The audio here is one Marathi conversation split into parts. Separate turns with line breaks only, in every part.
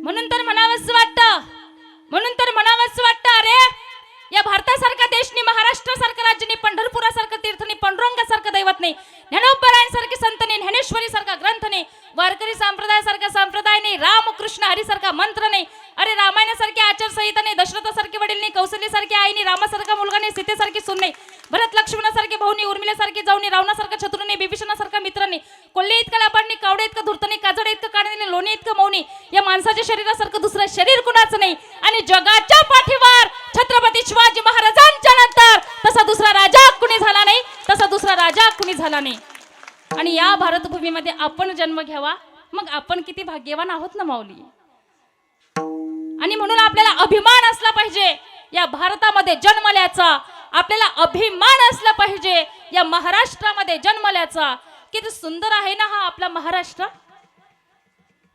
म्हणून तर म्हणावंच वाटतं अरे या भारतासारखा देशनी, महाराष्ट्रासारखं राज्यनी, पंढरपुरासारखं तीर्थनी, पांडुरंगासारखं दैवतनी, ज्ञानोबरायांसारखी संतनी, ज्ञानेश्वरीसारखा ग्रंथनी, वारकरी संप्रदायासारखा संप्रदाय नाही, रामकृष्ण हरीसारखा मंत्र नाही, अरे रामायणासारखी आचारसंहिता नाही, दशरथासारखे वडील नाही, कौशल्यासारखी आई नाही, रामासारखा मुलगा नाही, सीतेसारखी सून नाही, भरत लक्ष्मणासारखे भाऊ नाही, उर्मिलासारखी जाऊ नाही, रावणासारखा शत्रू नाही, बिभीषणासारखा मित्र नाही, कोल्हे इतका लापाड नाही, कावडे इतका धूर्त नाही, काजड इतकं काढणे नाही, लोणी इतकं मौनी, या माणसाच्या शरीरासारखं दुसरं शरीर कुणाचं नाही. आणि जगाच्या पाठीवर छत्रपती शिवाजी महाराजांच्या नंतर तसा दुसरा राजा कुणी झाला नाही. आणि या भारतभूमीमध्ये आपण जन्म घ्यावा, मग आपण किती भाग्यवान आहोत ना माऊली. आणि म्हणून आपल्याला अभिमान असला पाहिजे या भारतामध्ये जन्मल्याचा, आपल्याला अभिमान असला पाहिजे या महाराष्ट्रामध्ये जन्मल्याचा. किती सुंदर आहे ना हा आपला महाराष्ट्र.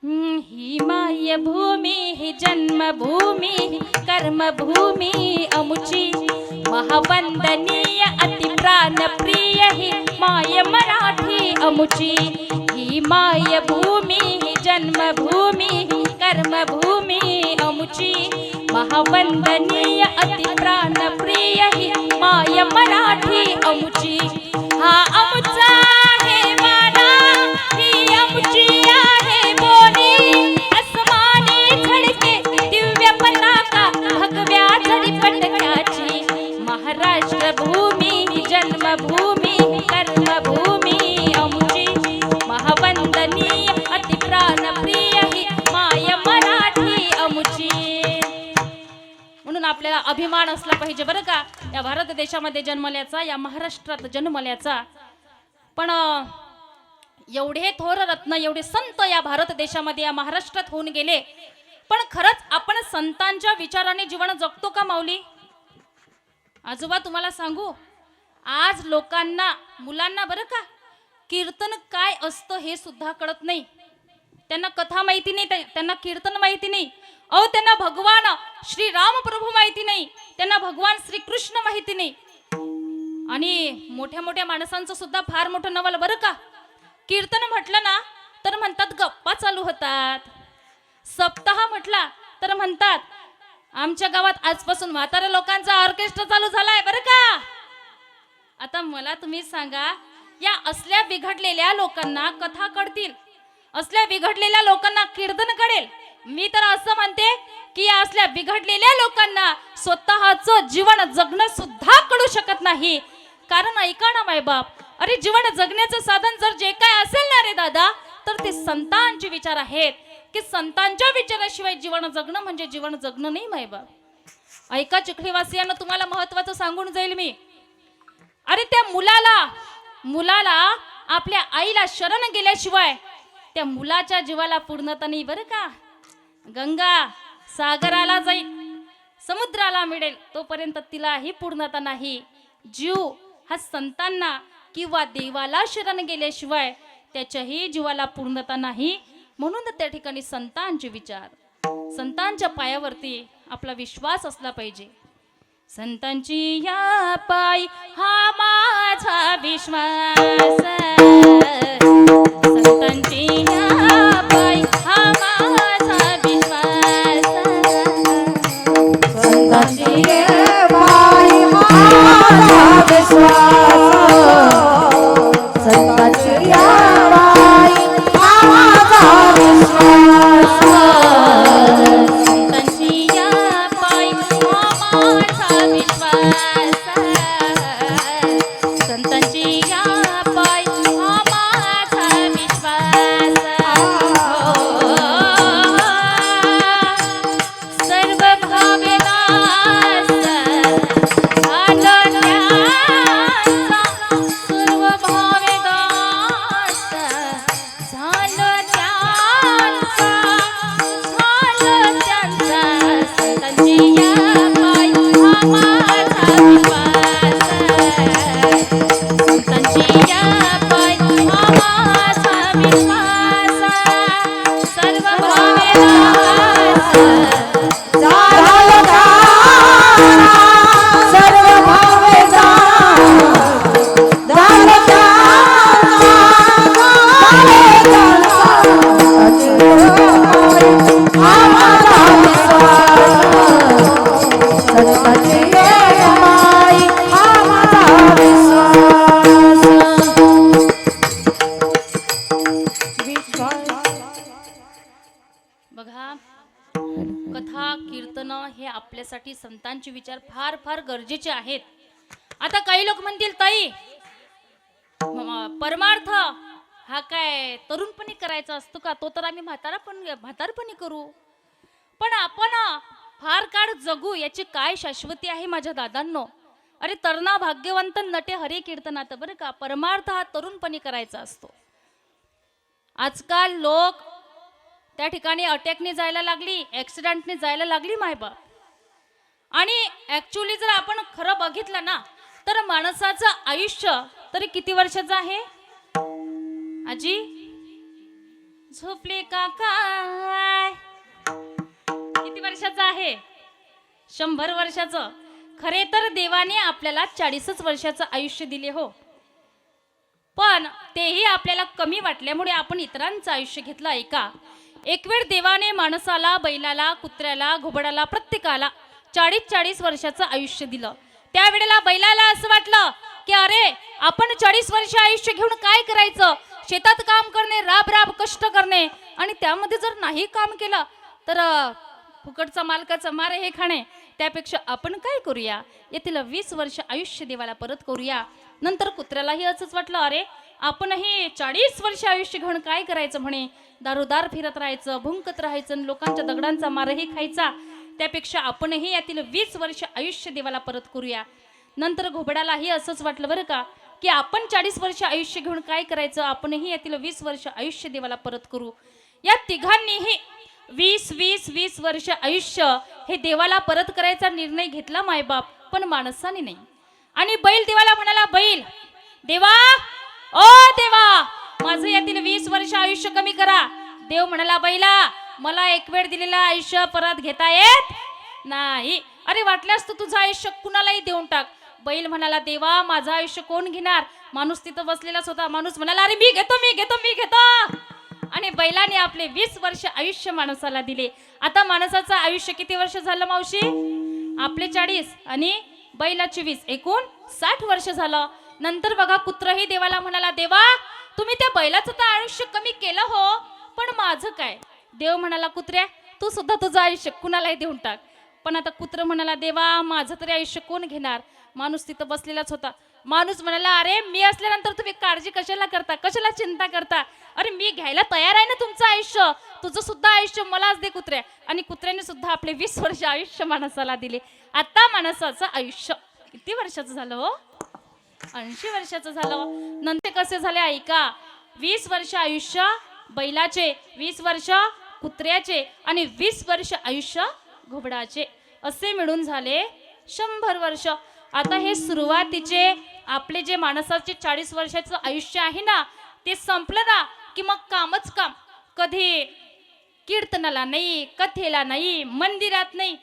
ही माय भूमी, ही जन्मभूमी, ही कर्मभूमी अमुची, महावंदनीय अति प्राणप्रिय ही माय मराठी अमुची. ही माय भूमी, ही जन्मभूमी, ही कर्मभूमी अमुची, महावंदनीय अति प्राणप्रिय ही माय मराठी अमुची. हा अमुचा आहे वाडा, ही अमुची आहे बोली, अस्मानी झडके दिव्य पताका भगव्या झडीपटक्याची. महाराष्ट्र भूमी, जन्मभूमी, कर्मभूमी अमुची, महावंदनीय अति प्राणप्रिय ही माय मराठी अमुची. म्हणून आपल्याला अभिमान असला पाहिजे बरं का या भारत देशामध्ये जन्मल्याचा, या महाराष्ट्रात जन्मल्याचा. पण एवढे थोर रत्न, एवढे संत या भारत देशामध्ये, या महाराष्ट्रात होऊन गेले, पण खरंच आपण संतांच्या विचाराने जीवन जगतो का माऊली? आजोबा तुम्हाला सांगू, आज लोकांना, मुलांना बरं का, कीर्तन काय असतं हे सुद्धा कळत नाही. त्यांना कथा माहिती नाही, त्यांना कीर्तन माहिती नाही, अहो त्यांना भगवान श्री राम प्रभू माहिती नाही, त्यांना भगवान श्री कृष्ण माहिती नाही. आणि मोठ्या मोठ्या माणसांचं सुद्धा फार मोठं नवल बरं का. कीर्तन म्हटलं ना तर म्हणतात गप्पा चालू होतात, सप्ताह म्हटला तर म्हणतात आमच्या गावात आजपासून म्हाताऱ्या लोकांचा ऑर्केस्ट्रा चालू झालाय बरं का. आता मला तुम्ही सांगा, या असल्या बिघडलेल्या लोकांना कथा कळतील, असल्या बिघडलेल्या लोकांना कीर्तन कळेल? मी तर असं म्हणते की या असल्या बिघडलेल्या लोकांना स्वतःचं जीवन जगणं सुद्धा कळू शकत नाही. कारण ऐका ना मायबाप, अरे जीवन जगण्याचं साधन जर जे काय असेल ना रे दादा, तर ते संतांचे विचार आहेत, की संतांच्या विचाराशिवाय जीवन जगणं म्हणजे जीवन जगणं नाही मायबाप. ऐका चिखलीवासियांना, तुम्हाला महत्वाचं सांगून जाईल मी. अरे त्या मुलाला आपल्या आईला शरण गेल्याशिवाय त्या मुलाच्या जीवाला पूर्णता नाही बरं का. गंगा सागराला जाईल, समुद्राला मिळेल, तोपर्यंत तिलाही पूर्णता नाही. जीव हा संतांना किंवा देवाला शरण गेल्याशिवाय त्याच्याही जीवाला पूर्णता नाही. म्हणून त्या ठिकाणी संतांचे विचार, संतांच्या पायावरती आपला विश्वास असला पाहिजे. संतांची या पायी हा माझा विश्वास, संतांची या पायी हा माझा विश्वास,
संतांची या पायी हा माझा विश्वास, संतांची या पायी हा माझा विश्वास,
संतांची या पायी हा माझा विश्वास, संतांची या पायी हा माझा विश्वास. सर्व भावे दास झालो त्यांचा, सर्व भावे दास झालो त्यांचा, झालो त्यांचा. संतांची या पायी हा माझा विश्वास, संतांची या पायी हा माझा विश्वास. सर्व भावे दास
झालो त्यांचा, सर्व भावे दास झालो त्यांचा, झालो त्यांचा. संतांची या पायी हा
बघा, कथा कीर्तन हे आपल्यासाठी संतांचे विचार फार फार गरजेचे आहेत. आता काही लोक म्हणतील ताई परमार्थ हा काय तरुणपणी करायचा असतो का? तो तर आम्ही म्हातारपणी करू. पण आपण फार काळ जगू याची काय शाश्वती आहे माझ्या दादांनो? अरे तरणा भाग्यवंत नटे हरी कीर्तनात, बरं का. परमार्थ हा तरुणपणी करायचा असतो. आजकाल लोक त्या ठिकाणी अटॅकने जायला लागली, ऍक्सिडेंटने जायला लागली मायबाप. आणि ऍक्च्युली जर आपण खरं बघितलं ना तर माणसाचं आयुष्य तरी किती वर्षाचं आहे आजी? झोपले का काय? किती वर्षाचं आहे? 100 वर्षाचं. खरे तर देवाने आपल्याला 40च वर्षाचं आयुष्य दिले हो, पण तेही आपल्याला कमी वाटल्यामुळे आपण इतरांचं आयुष्य घेतलं. ऐका, एक वेळ देवाने माणसाला, बैलाला, कुत्र्याला, घुबडाला, प्रत्येकाला 40 वर्षाचं आयुष्य दिलं. त्यावेळेला बैलाला असं वाटलं की अरे आपण 40 वर्ष आयुष्य घेऊन काय करायचं? शेतात काम करणे, राब राब कष्ट करणे, आणि त्यामध्ये जर नाही काम केलं तर फुकटचा मालकाचा मार हे खाणे. त्यापेक्षा आपण काय करूया, येथील 20 वर्ष आयुष्य देवाला परत करूया. नंतर कुत्र्यालाही असंच वाटलं, अरे आपणही 40 वर्ष आयुष्य घेऊन काय करायचं म्हणे. दारोदार फिरत राहायचं, भुंकत राहायचं, लोकांच्या दगडांचा मारही खायचा. त्यापेक्षा आपणही यातील 20 वर्ष आयुष्य देवाला परत करूया. नंतर घोबडालाही असंच वाटलं बरं का, की आपण 40 वर्ष आयुष्य घेऊन काय करायचं, आपणही यातील 20 वर्ष आयुष्य देवाला परत करू. या तिघांनीही 20 वर्ष आयुष्य हे देवाला परत करायचा निर्णय घेतला मायबाप, पण माणसाने नाही. आणि बैल देवाला म्हणाला, बैल देवा, ओ देवा, माझं यातील 20 वर्ष आयुष्य कमी करा. देव म्हणाला, बैला मला एक वेळ दिलेलं आयुष्य परत घेता येत नाही. अरे वाटल्यास तू तुझं आयुष्य कुणालाही देऊन टाक. बैल म्हणाला, देवा माझं आयुष्य कोण घेणार? माणूस तिथं बसलेलाच होता. माणूस म्हणाला, अरे मी घेतो. आणि बैलाने आपले 20 वर्ष आयुष्य माणसाला दिले. आता माणसाचं आयुष्य किती वर्ष झालं मावशी? आपले 40 आणि बैलाचे 20, एकूण 60 वर्ष झालं. नंतर बघा, कुत्रही देवाला म्हणाला, देवा तुम्ही त्या बैलाचं तर आयुष्य कमी केलं हो, पण माझं काय? देव म्हणाला, कुत्र्या तू सुद्धा तुझं आयुष्य कुणालाही देऊन टाक. पण आता कुत्र म्हणाला, देवा माझं तरी आयुष्य कोण घेणार? माणूस तिथं बसलेलाच होता. माणूस म्हणाला, अरे मी असल्यानंतर तुम्ही काळजी कशाला करता, कशाला चिंता करता? अरे मी घ्यायला तयार आहे ना तुमचं आयुष्य, तुझं सुद्धा आयुष्य मलाच दे कुत्र्या. आणि कुत्र्याने सुद्धा आपले 20 वर्ष आयुष्य माणसाला दिले. आता माणसाचं आयुष्य किती वर्षाचं झालं हो? 80 वर्षाचं झालं. नंतर कसे झाले ऐका, 20 वर्ष आयुष्य बैलाचे, 20 वर्ष कुत्र्याचे आणि 20 वर्ष आयुष्य घोबडाचे, असे मिळून झाले 100 वर्ष. आता हे सुरुवातीचे आपले जे माणसाचे 40 वर्षाचं आयुष्य आहे ना, ते संपलं ना की मग कामच काम. कधी कीर्तनाला नाही, कथेला नाही, मंदिरात नाही,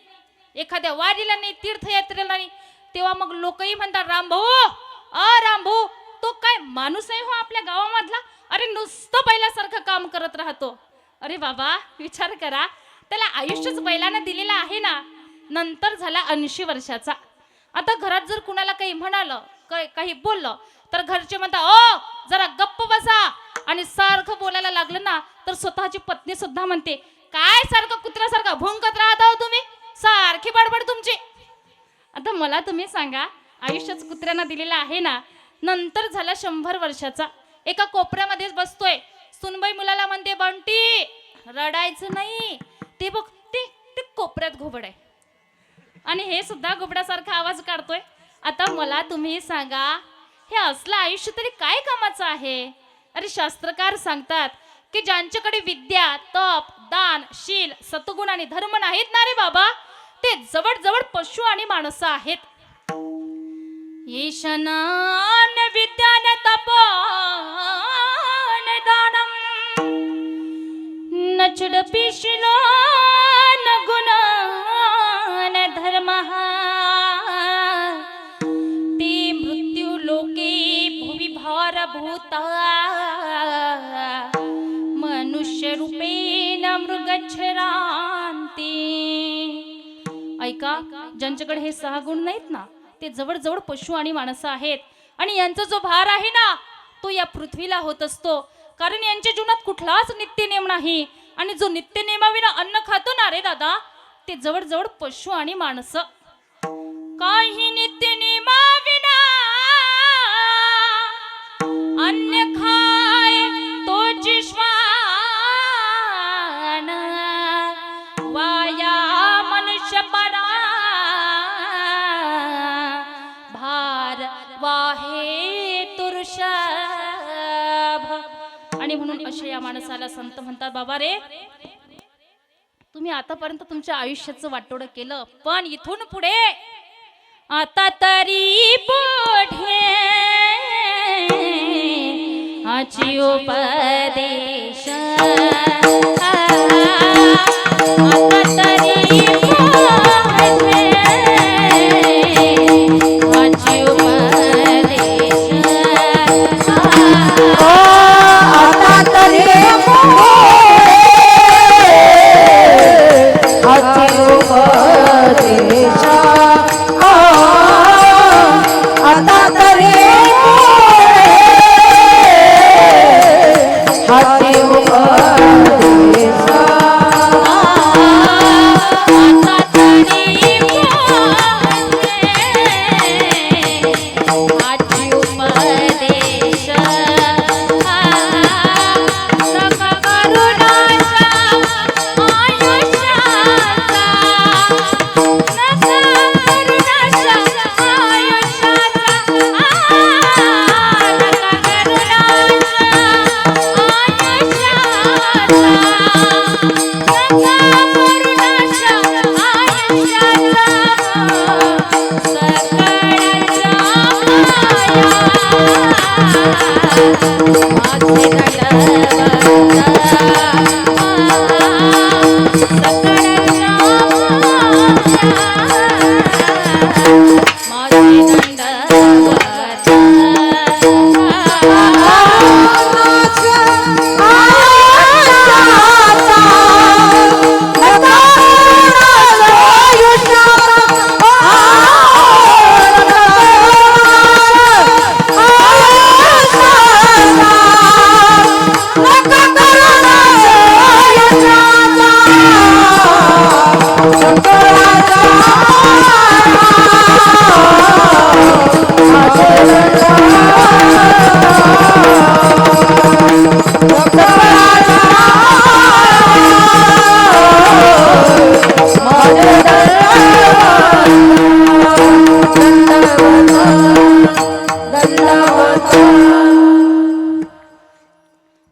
एखाद्या वारीला नाही, तीर्थयात्रेला नाही, तेव्हा मग लोकही म्हणतात, रामभाऊ तो काय माणूस आहे हो आपल्या गावामधला? अरे नुसतं बैलासारखं काम करत राहतो. अरे बाबा विचार करा, त्याला आयुष्यच बैलानं दिलेलं आहे ना. नंतर झाला 80 वर्षाचा. आता घरात जर कुणाला काही म्हणालं, काही बोललं, तर घरचे म्हणतात, ओ जरा गप्प बसा. आणि सारखं बोलायला लागलं ना तर स्वतःची पत्नी सुद्धा म्हणते, काय सारखं कुत्र्यासारखं भुंकत राहता हो तुम्ही, सारखी बडबड तुमची. आता मला तुम्ही सांगा, आयुष्यच कुत्र्यांना दिलेलं आहे ना. नंतर झाला 100 वर्षाचा. एका कोपऱ्यामध्येच बसतोय. सुनबाई मुलाला म्हणते, बंटी रडायचं नाही, ते बघ ते कोपऱ्यात घोबड आहे आणि हे सुद्धा घोबडासारखा आवाज काढतोय. आता मला तुम्ही सांगा, हे असलं आयुष्य तरी काय कामाचं आहे? अरे शास्त्रकार सांगतात की ज्यांच्याकडे विद्या, तप, दान, शील, सत्गुण आणि धर्म नाहीत ना रे बाबा, ते जवळ पशु आणि माणसं आहेत. येशनान विद्यान तपन दानम नचडपिशिलो न गुणान धर्मः ते मृत्यू लोके भुवि भारभूता मनुष्य रूपेण मृगच्छरान्ति. ऐका, ज्यांच्याकडे हे 6 गुण नाहीत ना, ते जवळ पशु आणि माणसं आहेत. आणि यांचा जो भार आहे ना, तो या पृथ्वीला होत असतो. कारण यांच्या जीवनात कुठलाच नित्य नियम नाही. आणि जो नित्य नियमाविना अन्न खातो ना रे दादा, ते जवळजवळ पशु आणि माणसं. काही नित्य नियमाविना अन्न खाय तोची श्वान, वाया मनुष्य परा भार वाहे तुर्षभ. आणि म्हणून अशा या माणसाला संत म्हणतात, बाबा रे तुम्ही आतापर्यंत तुमच्या आयुष्याचं वाटोळं केलं, पण इथून पुढे आता तरी पुढे आची उपदेश, आता तरी पुढे आची उपदेश,
आता तरी आची उपदेश, आता तरी आची उपदेश,
आता तरी आची उपदेश, सख करुणाचा आयुष्याचा, सख करुणाचा आयुष्याचा,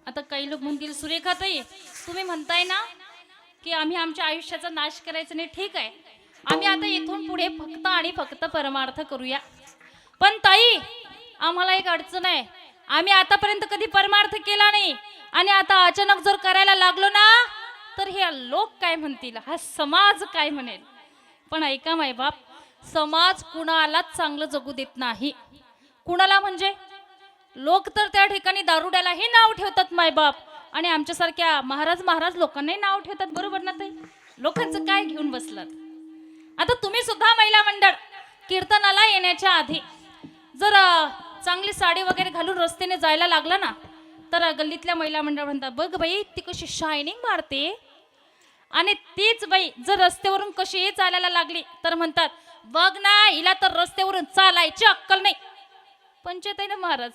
आता काही लोक म्हणतील, सुरेखाताई तुम्ही म्हणताय ना की आम्ही आमच्या आयुष्याचा नाश करायचा नाही, ठीक आहे, आम्ही आता इथून पुढे फक्त आणि फक्त परमार्थ करूया. पण ताई आम्हाला एक अडचण आहे, आम्ही आतापर्यंत कधी परमार्थ केला नाही आणि आता अचानक जर करायला लागलो ना तर हे लोक काय म्हणतील, हा समाज काय म्हणेल. पण ऐका मायबाप, समाज कुणालाच चांगलं जगू देत नाही. कुणाला म्हणजे लोक तर त्या ठिकाणी दारुड्यालाही नाव ठेवतात मायबाप, आणि आमच्यासारख्या महाराज लोकांनाही नाव ठेवतात. बरोबर ना ताई? लोकांचं काय घेऊन बसलात. आता तुम्ही सुद्धा महिला मंडळ कीर्तनाला येण्याच्या आधी जर चांगली साडी वगैरे घालून रस्त्याने जायला लागला ना तर गल्लीतल्या महिला मंडळ म्हणतात, बघ बाई ती कशी शायनिंग मारते. आणि तीच बाई जर रस्त्यावरून कशी चालायला लागली तर म्हणतात, बघ ना हिला तर रस्त्यावरून चालायची अक्कल नाही. पंचायत आहे ना महाराज.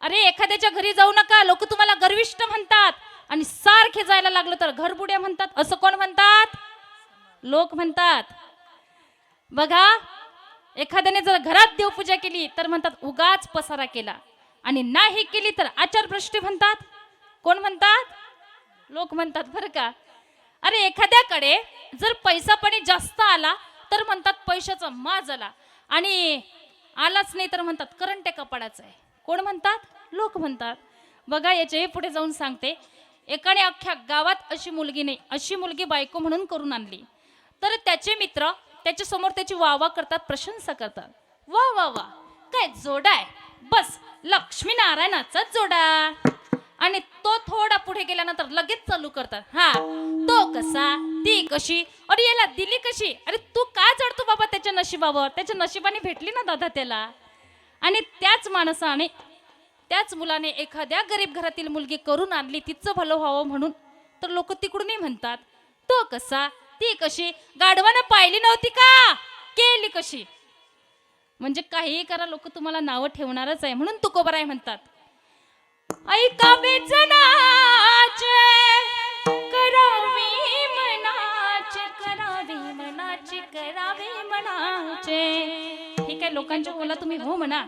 अरे एखाद्याच्या घरी जाऊ नका, लोक तुम्हाला गर्विष्ठ म्हणतात, आणि सारखे जायला लागलो तर घरबुड्या म्हणतात. असं कोण म्हणतात? लोक म्हणतात. बघा एखाद्याने जर घरात देवपूजा केली तर म्हणतात उगाच पसारा केला, आणि नाही केली तर आचारभ्रष्टी म्हणतात. कोण म्हणतात? लोक म्हणतात बरं का. अरे एखाद्याकडे जर पैसा पाणी जास्त आला तर म्हणतात पैशाचा माज आला, आणि आलाच नाही तर म्हणतात करंट कपाडाचं आहे. कोण म्हणतात? लोक म्हणतात. बघा याच्याही पुढे जाऊन सांगते, एकाने अख्ख्या गावात अशी मुलगी नाही, अशी मुलगी बायको म्हणून करून आणली, तर त्याचे मित्र त्याच्या समोर त्याची वावा करतात, प्रशंसा करतात. वा वा वा काय जोडा आहे, बस लक्ष्मीनारायणाचाच जोडा. आणि तो थोडा पुढे गेल्यानंतर लगेच चालू करतात, हा तो कसा, ती कशी, अरे याला दिली कशी, अरे तू का चढतो बाबा त्याच्या नशिबावर, त्याच्या नशिबाने भेटली ना दादा त्याला. आणि त्याच माणसाने त्याच मुलाने एखाद्या गरीब घरातील मुलगी करून आणली तिचं भलं व्हावं म्हणून, तर लोक तिकडूनही म्हणतात तो कसा ती कशी गाढवानं पाहिली नव्हती का केली कशी. म्हणजे काहीही करा लोक तुम्हाला नावं ठेवणारच आहे म्हणून तुकोबराय म्हणतात ऐकावे जनाचे करावे मनाचे करावे मनाचे करावे मनाचे. ठीक आहे लोकांच्या बोला तुम्ही हो म्हणा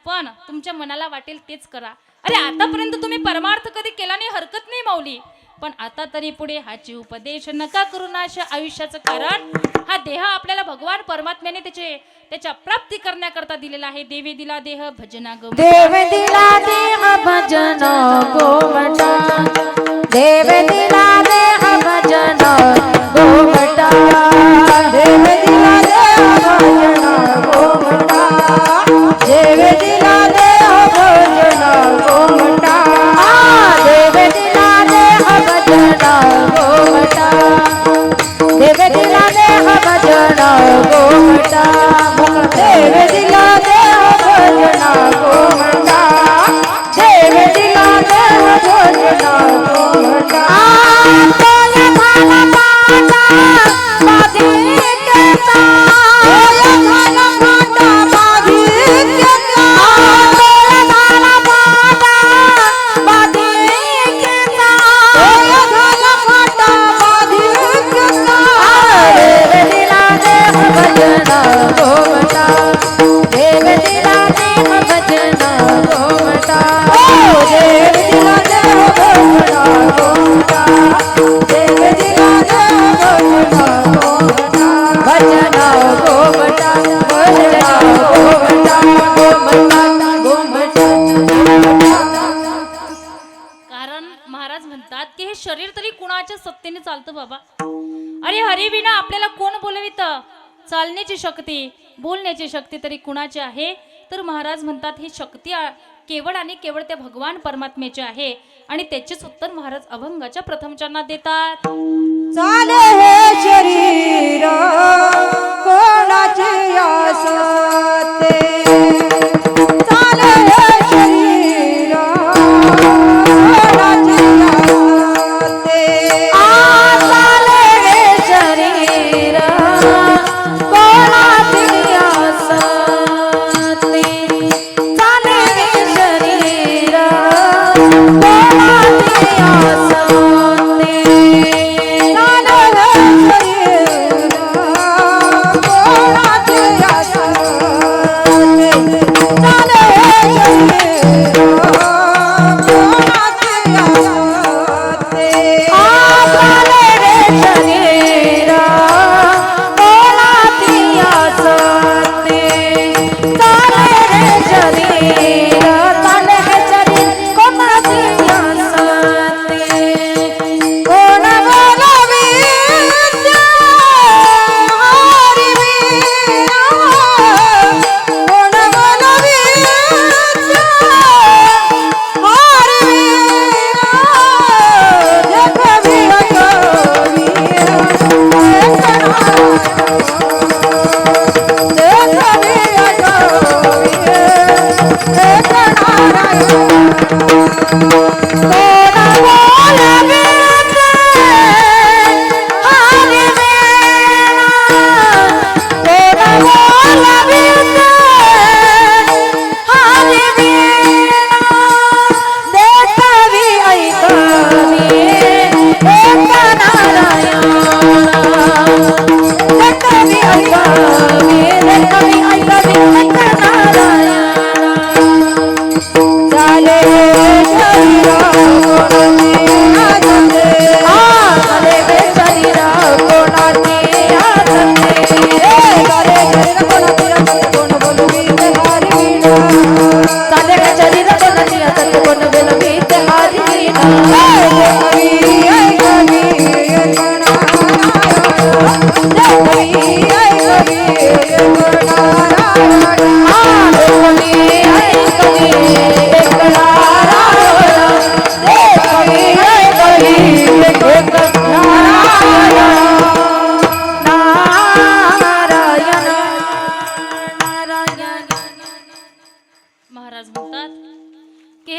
पण तुमच्या मनाला वाटेल तेच करा. अरे आतापर्यंत तुम्ही परमार्थ कधी केला नाही हरकत नाही माऊली पण आता तरी पुढे हाची उपदेश नका करू नाशा आयुष्याचं कारण हा देह आपल्याला भगवान परमात्म्याने त्याच्या प्राप्ती करण्याकरता दिलेला आहे. देवी दिला देह भजना गो
देव दिला देह भजन गोमटा देव दिला देह भजन गोमटा देव दिला देह भजन गोमटा देव दिला देह भजन गोमटा देव दिला देह भजन गोमटा देव दिला देह भजन गोमटा देव दिला देह भजन गोमटा देव दिला देह भजन गोमटा तोय भाला पाटा बाधी केता तोय भाला पाटा बाधी केता तोय भाला पाटा बाधी केता तोय भाला पाटा बाधी केता देव दिला देह भजन गोमटा देव दिला देह भजन गोमटा देव दिला देह भजन गोमटा देव दिला देह भजन गोमटा भजन गोमटा भजन गोमटा गोमटा.
कारण महाराज म्हणतात की हे शरीर तरी कुणाच्या सत्तेने चालतं बाबा. अरे हरिविना आपल्याला कोण बोलवित चालण्याची शक्ती बोलण्याची शक्ती तरी कुणाची आहे तर महाराज म्हणतात ही शक्ती केवळ आणि केवळ त्या भगवान परमात्म्याची आहे आणि त्याचेच उत्तर महाराज अभंगाच्या प्रथम चरणात देतात.
चाले हे शरीर कोणाचे आसते चाले हे शरीर कोणाचे आसते चाले हे शरीर कोणाचे आसते चाले हे शरीर कोणाचे आसते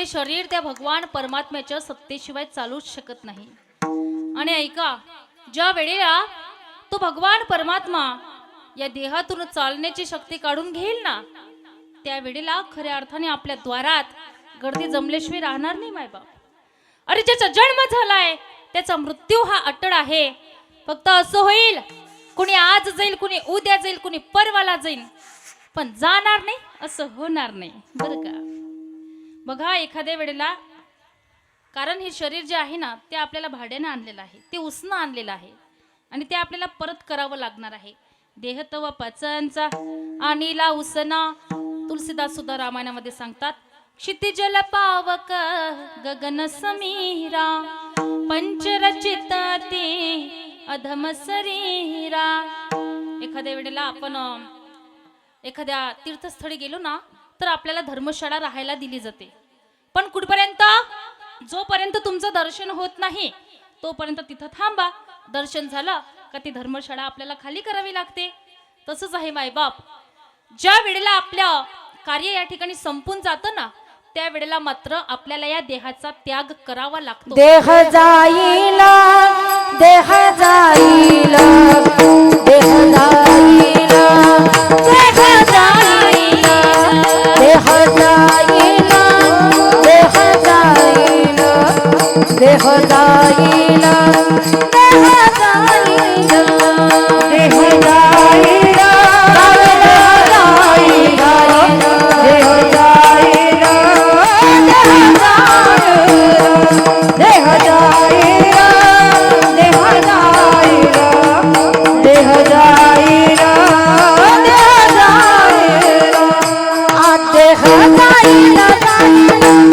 शरीर त्या भगवान परमात्म्याच्या सत्तेशिवाय चालूच शकत नाही. आणि ऐका, ज्या वेळेला तो भगवान परमात्मा या देहातून चालण्याची शक्ती काढून घेईल ना, त्या वेळेला खऱ्या अर्थाने आपल्या द्वारात गर्दी जमल्याशिवाय राहणार नाही मायबाप. अरे ज्याचा जन्म झालाय त्याचा मृत्यू हा अटळ आहे. फक्त असं होईल, कुणी आज जाईल, कुणी उद्या जाईल, कुणी परवाला जाईल, पण जाणार नाही असं होणार नाही बरं का. बघा एखाद्या वेळेला, कारण हे शरीर जे आहे ना ते आपल्याला भाड्याने आणलेलं आहे, ते उसनं आणलेलं आहे आणि ते आपल्याला परत करावं लागणार आहे. देह तव पचनचा आणिला उसना. तुलसीदास सुद्धा रामायणामध्ये सांगतात, क्षितिजल पावक गगन समीरा पंचरचित ते अधम शरीरा. एखाद्या वेळेला आपण एखाद्या तीर्थस्थळी गेलो ना तर आपल्याला धर्मशाळा राहायला दिली जाते, पण कुठपर्यंत? जोपर्यंत तुमचं दर्शन होत नाही तोपर्यंत तिथं थांबा. दर्शन झालं का ती धर्मशाळा आपल्याला खाली करावी लागते. तसंच आहे मायबाप, ज्या वेळेला आपलं कार्य या ठिकाणी संपून जातं ना त्या वेळेला मात्र आपल्याला या देहाचा त्याग करावा लागतो.
देह जाईला, देह जाईला, देह जाईला, देह जाईला, देह जाईला, देह जाईला, देह जाईला, देह जाईला, देह जाईला, देह जाईला, देह जाईला, देह जाईला, देह जाईला, देह जाईला, देह जाईला,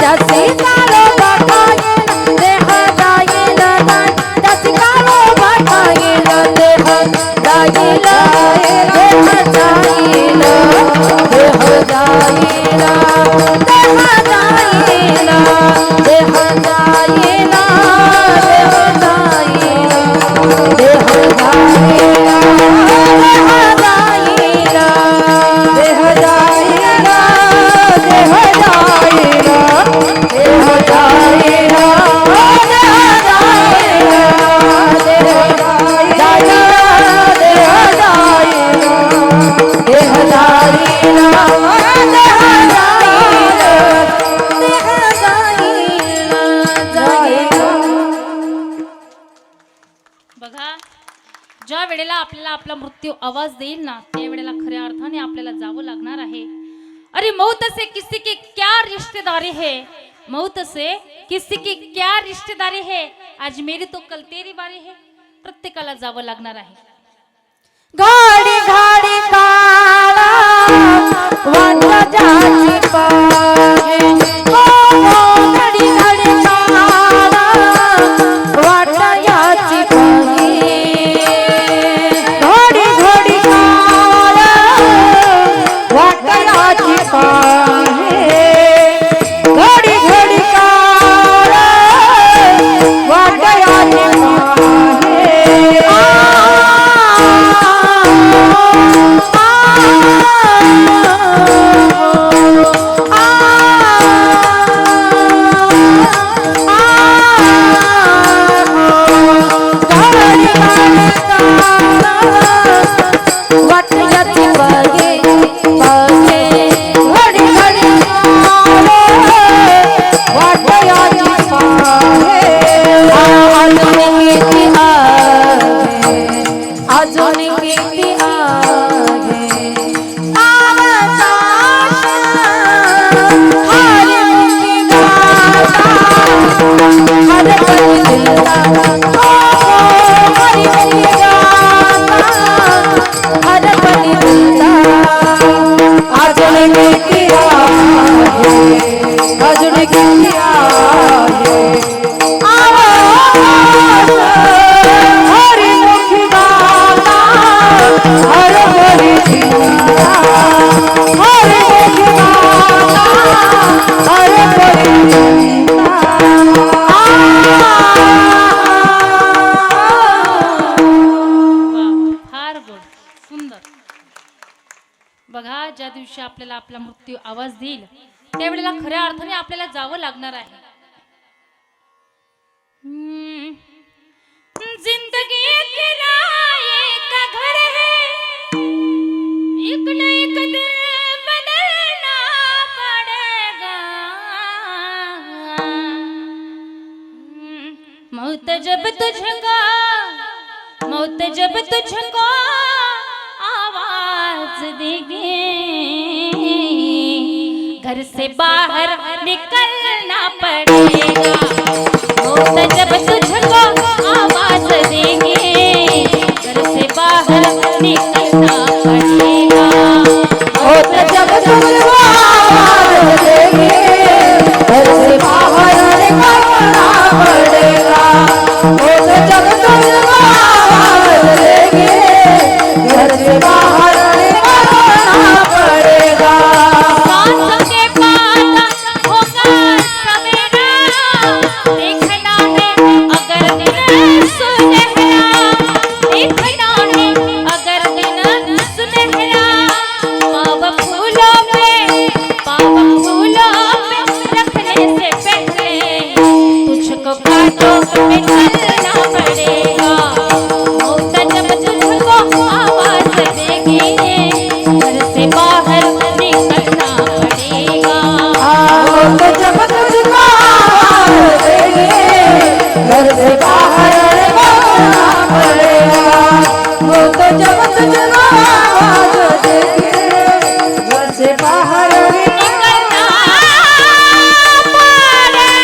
जसी कालो बाटाईला, देह जाईला, जसी कालो बाटाईला, देह जाईला, देह जाईला, देह जाईला, देह जाईला, देह जाईला, देह जाईला, देह जाईला, देह जाईला, देह जाईला, देह जाईला, देह जाईला, देह जाईला, देह जाईला,
बघा, ज्या वेळेला आपल्याला आपला मृत्यू आवाज देईल ना त्या वेळेला खऱ्या अर्थाने आपल्याला जावं लागणार आहे. अरे मौत से किसी की क्या रिश्तेदारी है, मौत से किसी की क्या रिश्तेदारी है, आज मेरी तो कल तेरी बारी है. प्रत्येकाला जावं लागणार आहे.
घाडी घाडी काळा वाट जाची पाहे, हो हो घडी घडी काळा वाट जाची पाहे, घडी घडी काळा वाट जाची पाहे, घडी घडी काळा वाट जाची
बघा, ज्या दिवशी आपल्याला आपला मृत्यू आवाज देईल त्यावेळेला खऱ्या अर्थाने आपल्याला जावं लागणार आहे. जिंदगी किराए का घर है, एक न एक दिन बदलना पड़ेगा। मौत जब तुझको आवाज देगी, घर से बाहर निकलना पड़ेगा। मौत जब तुझको आवाज देगी, घर से बाहर निकलना पड़ेगा।
मौत जब तुझको आवाज देगी, घर से बाहर निकलना पड़ेगा। मौत जब तुझको आवाज देगी, घर से बाहर निकलना पड़ेगा।
सांसों के बाद होगा सवेरा, देखना है अगर दिन सुनहरा, देखना है अगर दिन सुनहरा। पाव फूलों पे रखने से पहले तुझको कांटों में चलना पड़ेगा। मौत जब तुझको आवाज देगी, घर से बाहर निकलना पड़ेगा।
मौत जब तुझको आवाज देगी, घर से बाहर निकलना पड़ेगा। मौत जब तुझको आवाज देगी, घर से बाहर
निकलना पड़ेगा।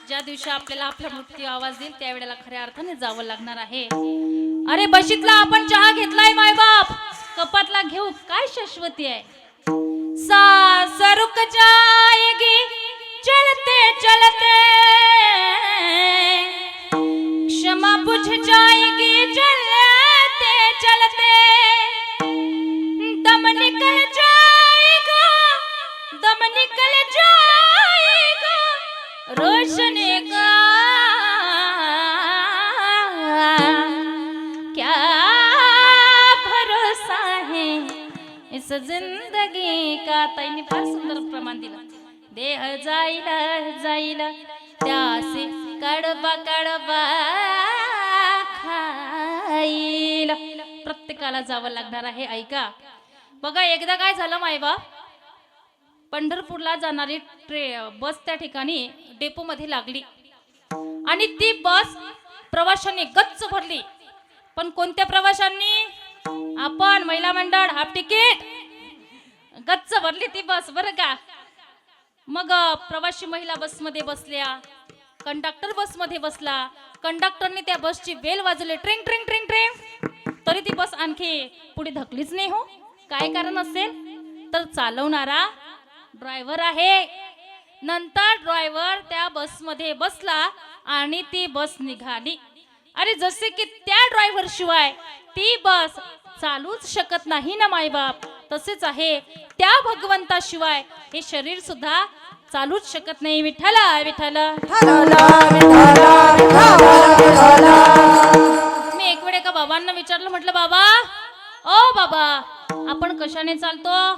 ज्या दिवशी आपल्याला आपला मृत्यू आवाज देईल त्यावेळेला खऱ्या अर्थाने जावं लागणार आहे। अरे बशीतला आपण चहा घेतलाय मायबाप, कपातला घेऊ काय शाश्वती आहे। सांस रुक जाएगी चलते चलते, क्षमा बुझ जाएगी चलते चलते। दम निकल जाएगा रोशनी का, क्या भरोसा है इस जिंदगी का। ताईने फार सुंदर प्रमाण दिलं। देह जाईल त्यासे कडबा खाईल। प्रत्येकाला जावं लागणार आहे। ऐका बघा, एकदा काय झालं मायबाप, पंढरपूरला जाणारी बस त्या ठिकाणी डेपो मध्ये लागली आणि ती बस प्रवाशांनी गच्च भरली। पण कोणत्या प्रवाशांनी? आपण महिला मंडळ हाफ तिकीट, गच्च भरली ती बस बरं का। मग प्रवासी महिला बसमध्ये बसल्या, कंडक्टर बसमध्ये बसला। कंडक्टरने त्या बसची बेल वाजवली, ट्रिंग ट्रिंग ट्रिंग ट्रिंग, तरी ती बस आणखी पुढे धकलीच नाही हो। काय कारण असेल? तर चालवणारा ड्रायव्हर आहे। नंतर ड्रायव्हर त्या बसमध्ये बसला आणि ती बस निघाली। अरे जसे की त्या ड्रायव्हर शिवाय ती बस चालूच शकत नाही ना मायबाप, तसेच आहे त्या भगवंताशिवाय हे शरीर सुद्धा चालूच शकत नाही। विठ्ठला विठ्ठला मी एक वेळ एका बाबांना विचारलं, म्हटलं बाबा ओ बाबा आपण कशाने चालतो?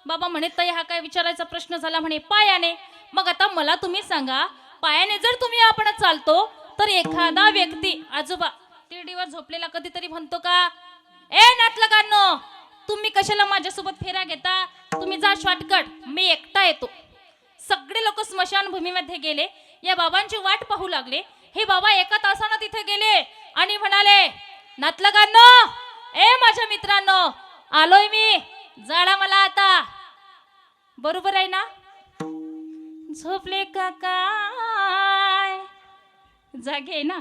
बाबा म्हणे ताई हा काय विचारायचा प्रश्न झाला म्हणे, पायाने। मग आता मला तुम्ही सांगा, पायाने जर तुम्ही आपण चालतो तर एखादा व्यक्ती आजोबा तिरडीवर झोपलेला कधीतरी म्हणतो का, ए नातलगांनो तुम्ही कशाला माझ्यासोबत फेरा घेता, तुम्ही जा शॉर्टकट, मी एकटा येतो। सगळे लोक स्मशानभूमीमध्ये गेले, या बाबांची वाट पाहू लागले। हे बाबा एका तासानं तिथे गेले आणि म्हणाले, नातलगांनो ए माझ्या मित्रांनो आलोय मी, जाडा मला आता। बरोबर आहे ना? झोपले का काय? जागे ना?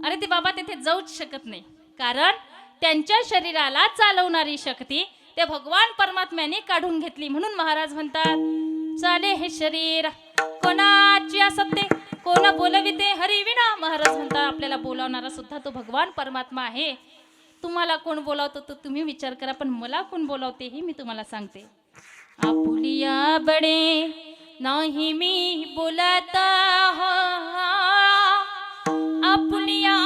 अरे ते बाबा तिथे जाऊच शकत नाही, कारण त्यांच्या शरीराला चालवणारी शक्ती ते भगवान परमात्म्याने काढून घेतली। म्हणून महाराज म्हणतात, चाले हे शरीर कोणाची असते, कोण बोलविते हरिविना। महाराज म्हणतात आपल्याला बोलावणारा सुद्धा तो भगवान परमात्मा आहे। तुम्हाला कोण बोलावतो तो तुम्ही विचार करा, पण मला कोण बोलावते हे मी तुम्हाला सांगते। आपुलिया बडे नाही मी बोलता हो, आपुलिया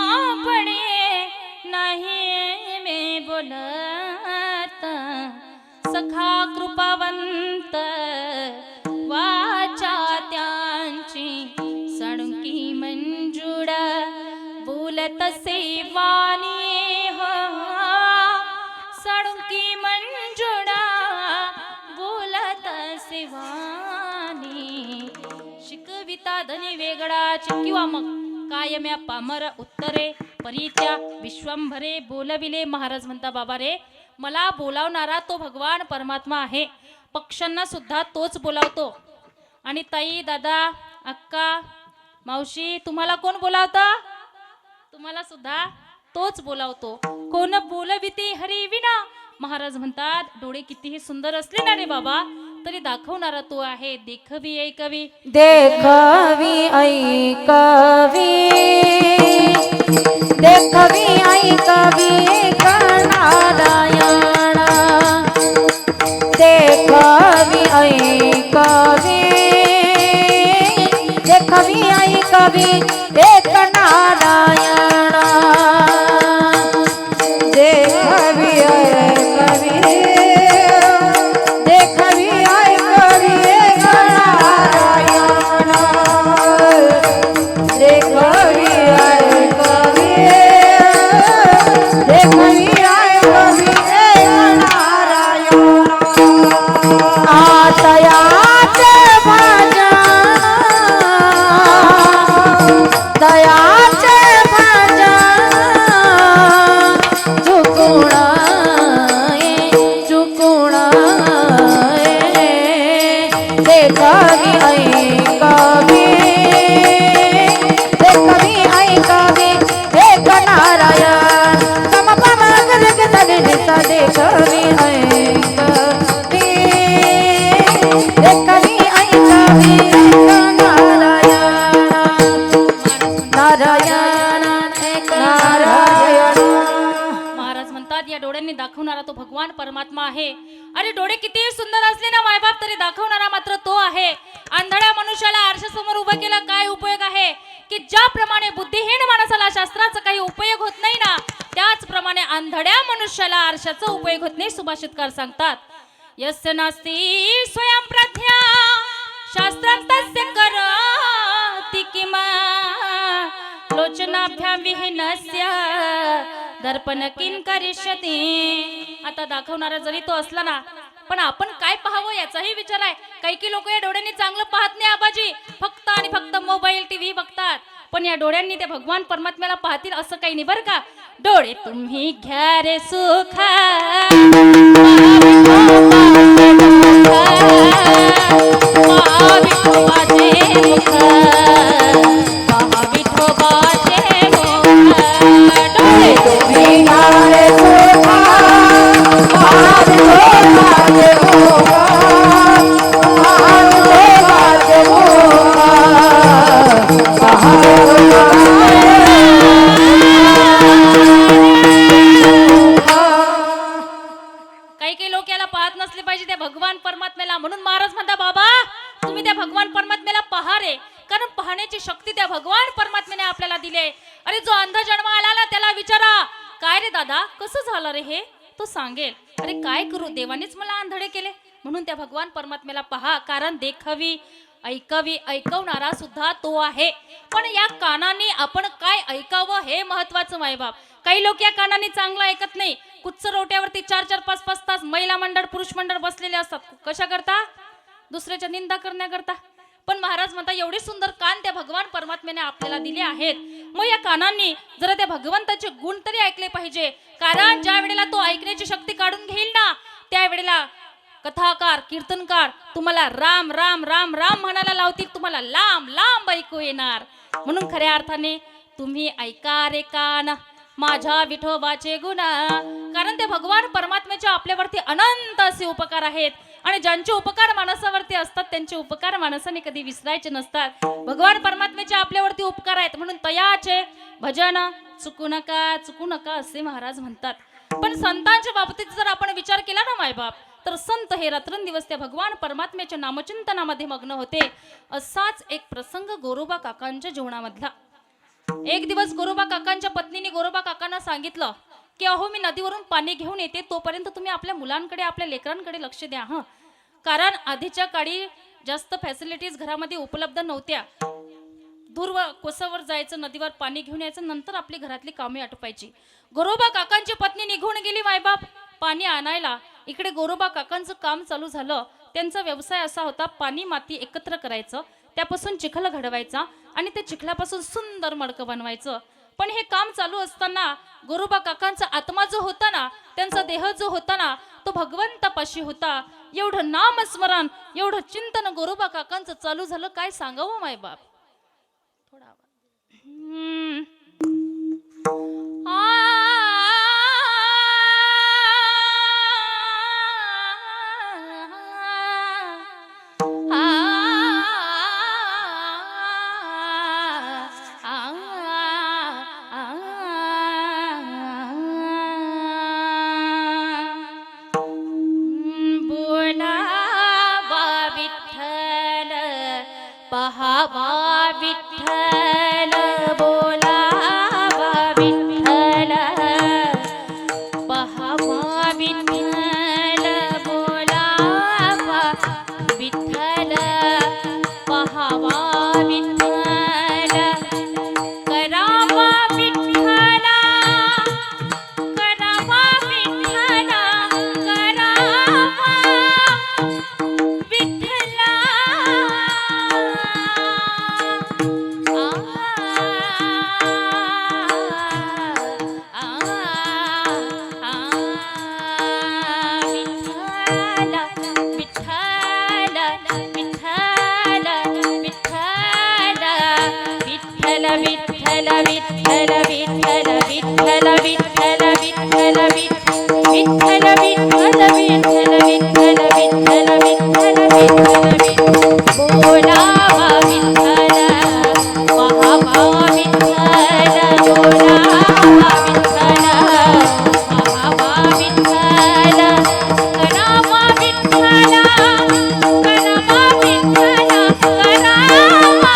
बडे नाही मी बोलता। सखा कृपावंत वाचा त्यांची बोलत सेवानी सडुकी मंजुळा बोलत सेवानी शिकविता धनी वेगळा किंवा मग कायम्या पामर उत्तरे परीच्या विश्वंभरे बोलविले. महाराज म्हणता बाबा रे मला बोलावणारा तो भगवान परमात्मा आहे. पक्ष्यांना सुद्धा तोच बोलावतो. आणि ताई दादा अक्का मावशी तुम्हाला कोण बोलावतं? तुम्हाला सुद्धा तोच बोलावतो. कोण बोलविते हरी विना. महाराज म्हणतात डोळे कितीही सुंदर असले ना रे बाबा तरी दाखवणारा तो आहे. देखवी ऐकवी
देखवी ऐकवी देखवी ऐकवी नारायण देखवी ऐकवी देखवी ऐकवी एक नारायण देखवी ऐकवी देखवी ऐकवी एक नारायण देखवी ऐकवी देखवी ऐकवी एक नारायण आतयाचे भजन दयाचे भजन चुकुण चुकुण देखवी ऐकवी देखवी ऐकवी एक नारायण तम पम गरग तनि निसा देखवी ऐकवी देखवी ऐकवी एक नारायण नारायण एक नारायण.
महाराज म्हणतात या डोळ्यांनी दाखवणारा तो भगवान परमात्मा आहे. अरे डोळे किती सुंदर असले ना मायबाप तरी दाखवणारा मात्र तो आहे. आंधळ्या मनुष्याला आरशासमोर उभं केला काय उपयोग आहे की ज्याप्रमाणे बुद्धिहीन माणसाला शास्त्राचा काही उपयोग होत नाही ना त्याचप्रमाणे आंधळ्या मनुष्याला आरशाचा उपयोग होत नाही. सुभाषितकार सांगतात यस्य नास्ति स्वयं प्रज्ञा शास्त्रान्तस्य करोति किमा लोचनाभ्याम विहीनस्य दर्पण किं करिष्यति. आता दाखवणारा जरी तो असला ना पण आपण काय पाहावं याचाही विचार आहे. काही लोक या डोळ्यांनी चांगलं पाहत नाही आबाजी फक्त आणि फक्त मोबाईल टीव्ही बघतात. पण या डोळ्यांनी ते भगवान परमात्म्याला पाहतील असं काही नाही बरं का. डोळे तुम्ही घ्या रे सुखा
डोळे तुम्ही घ्या रे सुखा
काही लोक याला पाहत नसले पाहिजे त्या भगवान परमात्म्याला. म्हणून महाराज म्हणता बाबा तुम्ही त्या भगवान परमात्म्याला पहा रे कारण पाहण्याची शक्ती त्या भगवान परमात्म्याने आपल्याला दिले. अरे जो अंध जन्माला आला त्याला विचारा काय रे दादा कसं झालं रे हे तो सांगेल. अरे काय करू देवानेच मला आंधळे केले. म्हणून त्या भगवान परमात्म्याला पहा कारण देखवी ऐकवी ऐकवणारा सुद्धा तो आहे. पण या कानाने आपण काय ऐकावं हे महत्वाचं मायबाप. काही लोक या कानाने चांगलं ऐकत नाही. कुच्च रोट्यावरती 4-4, 5-5 तास महिला मंडळ पुरुष मंडळ बसलेले असतात. कशा करता दुसऱ्याच्या निंदा करण्याकरता. पण महाराज म्हणता एवढे सुंदर कान त्या भगवान परमात्म्याने आपल्याला दिले आहेत. मग या कानांनी जरा त्या भगवंताचे गुण तरी ऐकले पाहिजे. कारण ज्या वेळेला तो ऐकण्याची शक्ती काढून घेईल ना त्यावेळेला कथाकार कीर्तनकार तुम्हाला राम राम राम राम म्हणायला लावतील. तुम्हाला लांब लांब ऐकू येणार. म्हणून खऱ्या अर्थाने तुम्ही ऐका रे कान माझ्या विठोबाचे गुण. कारण ते भगवान परमात्म्याचे आपल्यावरती अनंत असे उपकार आहेत. आणि ज्यांचे उपकार माणसावरती असतात त्यांचे उपकार माणसाने कधी विसरायचे नसतात. भगवान परमात्म्याचे आपल्यावरती उपकार आहेत म्हणून तयाचे भजन चुकू नका असे महाराज म्हणतात. पण संतांच्या बाबतीत जर आपण विचार केला ना मायबाप तर संत हे रात्रंदिवस त्या भगवान परमात्म्याच्या नामचिंतनामध्ये मग्न होते. असाच एक प्रसंग गोरोबा काकांच्या जीवनामधला. एक दिवस गोरोबा काकांच्या पत्नीने गोरोबा काकांना सांगितलं की अहो मी नदीवरून पाणी घेऊन येते तोपर्यंत तुम्ही आपल्या मुलांकडे आपल्या लेकरांकडे लक्ष द्या. कारण आधीच्या काळी जास्त फॅसिलिटीज घरामध्ये उपलब्ध नव्हत्या. दूर कोसावर जायचं, नदीवर पाणी घेऊन यायचं, नंतर आपली घरातली कामे आटोपायची. गोरोबा काकांची पत्नी निघून गेली मायबाप पाणी आणायला. इकडे गोरोबा काकांचं काम चालू झालं. त्यांचा व्यवसाय असा होता, पाणी माती एकत्र करायचं, त्यापासून चिखल घडवायचा आणि त्या चिखलापासून सुंदर मडकं बनवायचं. पण हे काम चालू असताना गोरोबा काकांचा आत्मा जो होता ना, त्यांचा देह जो होता ना, तो भगवंतापाशी होता. एवढं नामस्मरण, एवढं चिंतन गोरोबा काकांचं चालू झालं, काय सांगावं मायबाप. थोडा बोलावा विठ्ठल पहावा विठ्ठल, बोलावा विठ्ठल पहावा विठ्ठल, बोलावा विठ्ठल पहावा विठ्ठल, करावा विठ्ठला, करावा विठ्ठला, करावा विठ्ठला. विठ्ठल विठ्ठल विठ्ठल विठ्ठल विठ्ठल विठ्ठल विठ्ठल विठ्ठल विठ्ठल विठ्ठल विठ्ठल विठ्ठल विठ्ठल बोलावा विठ्ठल पहावा विठ्ठल, बोलावा विठ्ठल पहावा विठ्ठल, करावा विठ्ठला, करावा विठ्ठला, करावा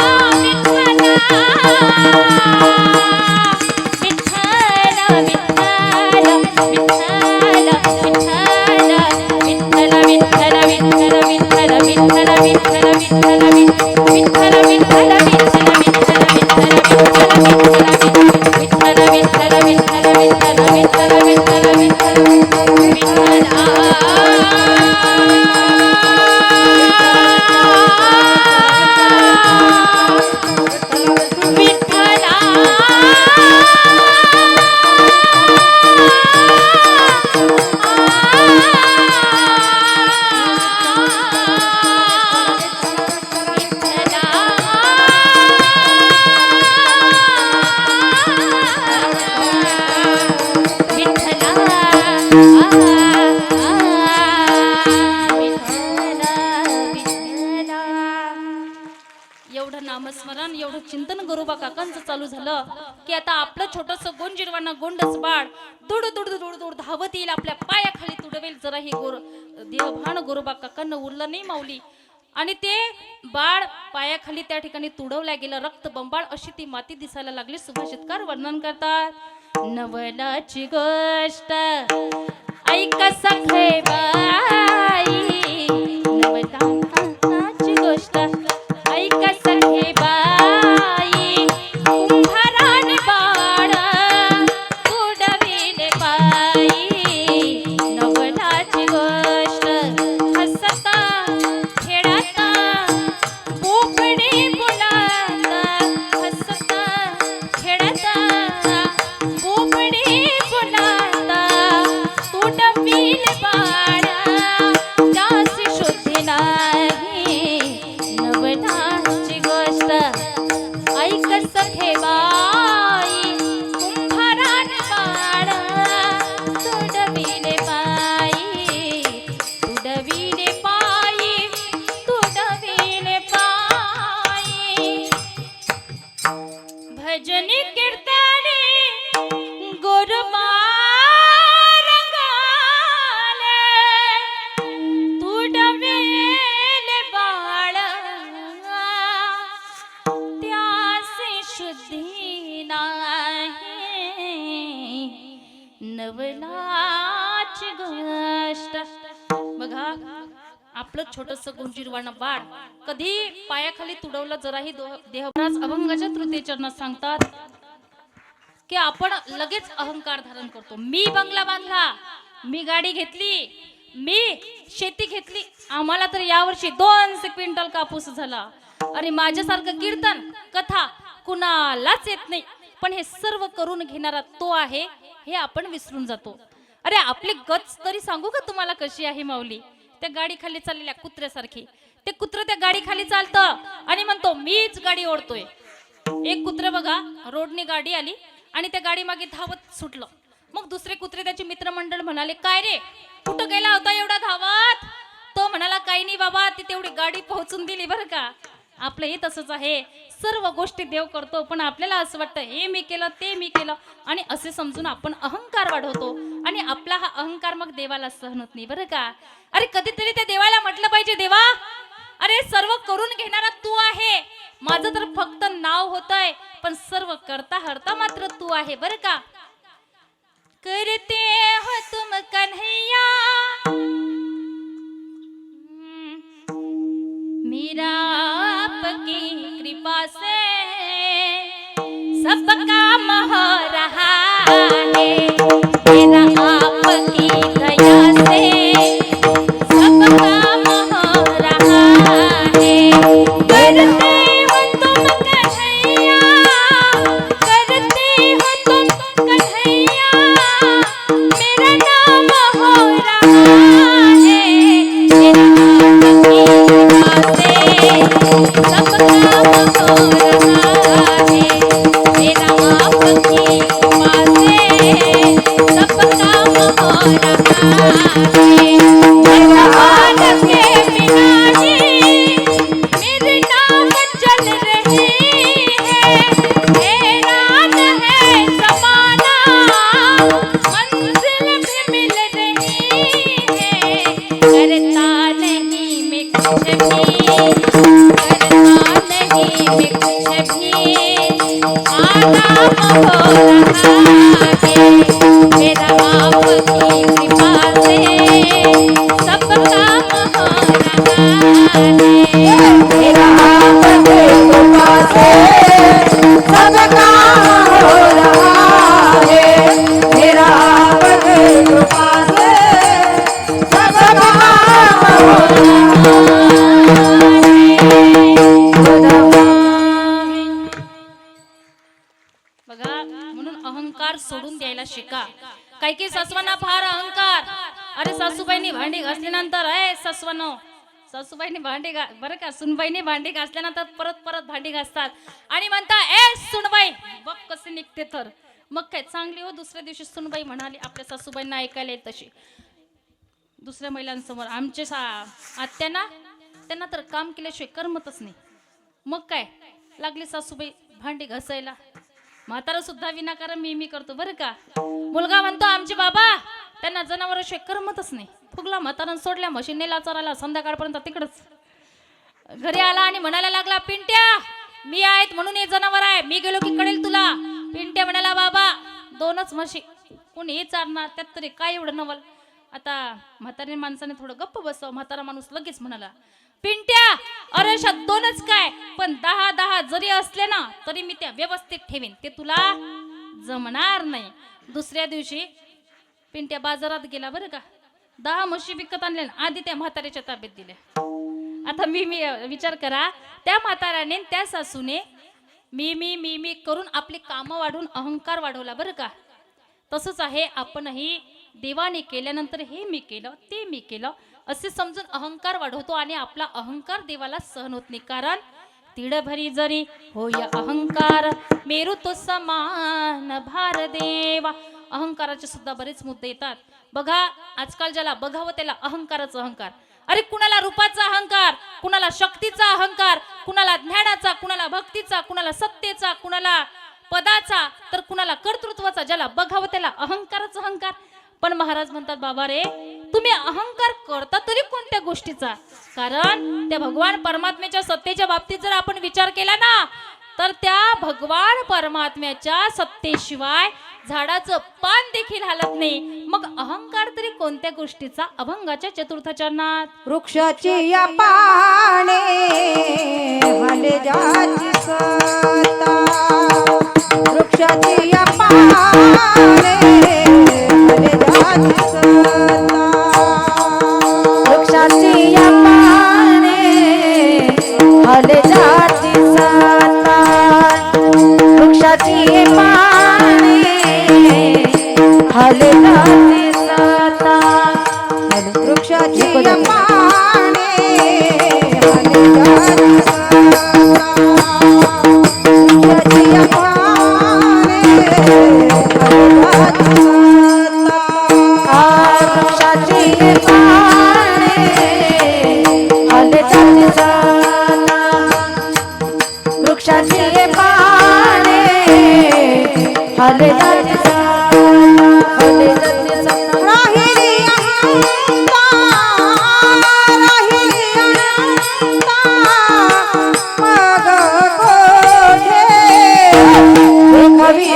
एवढं नामस्मरण, एवढं चिंतन गोरोबा काकांचं चालू झालं की आता आपलं छोटस गोंजिरवाना गोंडस बाळ दुड दुड दुड दुड धावत येईल, आपल्या पायाखाली तुडवेल. जरा हे देहभान गोरोबा काकांना उरलं नाही माऊली. आणि ते बाळ पायाखाली त्या ठिकाणी तुडवल्या गेलं, रक्त बंबाळ अशी ती माती दिसायला लागली. सुभाषितकार वर्णन करतात, नवलाची गोष्ट ऐक सखे बाई, नवलाची गोष्ट ऐक सखे बाई, कुंभाराने बाळ तुडविले पायी. नवलाची गोष्ट हसता खेळता पोपडी बोलात, हसता खेळता पोपडी बोलात, तुडविले बाळ त्यासी शुद्धी नाही. नवलाची गोष्ट ऐक सखे बाई, कुंभाराने बाळ तुडविले पायी, तुडविले पायी, तुडविले पायी. भजनी कीर्तनी गोरोबा रंगाले, तुडविले बाळ त्यासी शुद्धी नाही. नवलाची गोष्ट बघा, आपलं छोटस गुंजीरवाणं बाळ कधी पायाखाली तुडवलं जराही देहराज अभंगाच्या तृतीय चरणात सांगतात की आपण लगेच अहंकार धारण करतो. मी बंगला बांधला, मी गाडी घेतली, मी शेती घेतली, आम्हाला तर यावर्षी 200 क्विंटल कापूस झाला. अरे माझ्यासारखं कीर्तन कथा कुणालाच येत नाही, पण हे सर्व करून घेणारा तो आहे हे आपण विसरून जातो. अरे आपली गच तरी सांगू का तुम्हाला कशी आहे माऊली? त्या गाडी खाली चाललेल्या कुत्र्यासारखी. ते कुत्र त्या गाडी खाली चालतं आणि म्हणतो मीच गाडी ओढतोय. एक कुत्र बघा, रोडनी गाडी आली आणि त्या गाडी मागे धावत सुटलं. मग दुसरे कुत्रे त्याचे मित्रमंडळ म्हणाले काय रे कुठं गेला होता एवढा धावत? तो म्हणाला काही नाही बाबा, ती तेवढी गाडी पोहोचून दिली बरं का. आपलं हे तसंच आहे, सर्व गोष्टी देव करतो पण आपल्याला असं वाटतं हे मी केलं ते मी केलं आणि असे समजून आपण अहंकार वाढवतो आणि आपला हा अहंकार मग देवाला सहन होत नाही बरं का. अरे कधीतरी त्या देवाला म्हटलं पाहिजे देवा अरे सर्व करून घेणारा तू आहे, माझं तर फक्त नाव होतंय पण सर्व करता हरता मात्र तू आहे बरं का. करते हो तुम कन्हैया मेरा आपकी कृपा से सब काम हो रहा है, मेरा आपकी दया से सब काम हो रहा है. करते हो तुम कन्हैया, करते हो तुम कन्हैया मेरा नाम हो रहा है, मेरा आपकी कृपा से सब काम हो रहा है, मेरा आपकी कृपा से सब काम हो रहा है. भगवान के बिना ही मेरी नाव चल रही है, हैरान है ज़माना मंजिल भी मिल रही है. करता नहीं मैं कुछ भी, करता नहीं मैं कुछ भी, आराम हो रहा है, मेरा आपकी कृपा से सब काम हो रहा है.
मेरा आपकी कृपा से सब काम हो रहा है, मेरा आपकी कृपा से सब काम हो रहा है.
बघा म्हणून अहंकार सोडून द्यायला शिका. काही काही सासवांना फार अहंकार. अरे सासूबाईंनी भांडी घासल्यानंतर सासवानो सासूबाईंनी भांडी बरं का सुनबाईंनी भांडी घासल्यानंतर परत परत भांडी घासतात आणि म्हणता सुनबाई बघ कसे निघते. तर मग काय चांगली हो. दुसऱ्या दिवशी सुनबाई म्हणाली आपल्या सासूबाईंना ऐकायला येत तशी दुसऱ्या महिलांसमोर आमचे आत्यांना त्यांना तर काम केल्याशिवाय करमतच नाही. मग काय लागली सासूबाई भांडी घासायला. म्हातारा सुद्धा विनाकारण मी करतो बरं का. मुलगा म्हणतो आमचे बाबा त्यांना जनावराशिवाय करमतच नाही. फुगला म्हातारा सोडल्या म्हशी नेला चरायला संध्याकाळपर्यंत तिकडच. घरी आला आणि म्हणायला लागला पिंट्या मी आहेत म्हणून हे जनावर आहे, मी गेलो की कळेल तुला. पिंट्या म्हणाला बाबा 2च म्हशी कोणी चारणार त्यात तरी काय एवढं नवल. आता म्हातारी माणसाने थोडं गप्प बसव. म्हातारा माणूस लगेच म्हणाला पिंट्या अरे 2च काय पण 10 जरी असले ना तरी मी त्या व्यवस्थित ठेवीन, ते तुला जमणार नाही. दुसऱ्या दिवशी पिंट्या बाजारात गेला बरं का. 10 म्हशी विकत आणल्या आधी त्या म्हाताऱ्याच्या ताब्यात दिल्या. आता मी विचार करा त्या म्हाताऱ्याने त्या सासूने मी करून आपली कामं वाढवून अहंकार वाढवला बरं का. तसंच आहे आपणही देवाने केल्यानंतर हे मी केलं ते मी केलं असे समजून अहंकार वाढवतो आणि आपला अहंकार देवाला सहन होत नाही. कारण तिड भरी जरी होय अहंकार मेरू तो समान भार देवा. अहंकाराचे सुद्धा बरेच मुद्दे येतात बघा. आजकाल ज्याला बघावं त्याला अहंकाराचा अहंकार. अरे कुणाला रूपाचा अहंकार, कुणाला शक्तीचा अहंकार, कुणाला ज्ञानाचा, कुणाला भक्तीचा, कुणाला सत्तेचा, कुणाला पदाचा तर कुणाला कर्तृत्वाचा. ज्याला बघावं त्याला अहंकाराचा अहंकार. पण महाराज म्हणतात बाबा रे तुम्ही अहंकार करता तरी कोणत्या गोष्टीचा? कारण त्या भगवान परमात्म्याच्या सत्तेच्या बाबतीत जर आपण विचार केला ना तर त्या भगवान परमात्म्याच्या सत्तेशिवाय झाडाचं पान देखील हालत नाही, मग अहंकार तरी कोणत्या गोष्टीचा? अभंगाच्या चतुर्थ चरणात
वृक्षाची या पाने हले जाची सत्ता, वृक्षाची या पाने हले जाची सत्ता, वृक्षाची या पाने हले जाची सत्ता, वृक्षाची पाने हले जाची सत्ता, वृक्षाची या पाने हले जाची सत्ता, वृक्षाची या पाने हले जाची सत्ता, वृक्षाची पाने हले जाची सत्ता, हले जाची सत्ता, राहिली अहंता, राहिली अहंता, मग कोठे कवी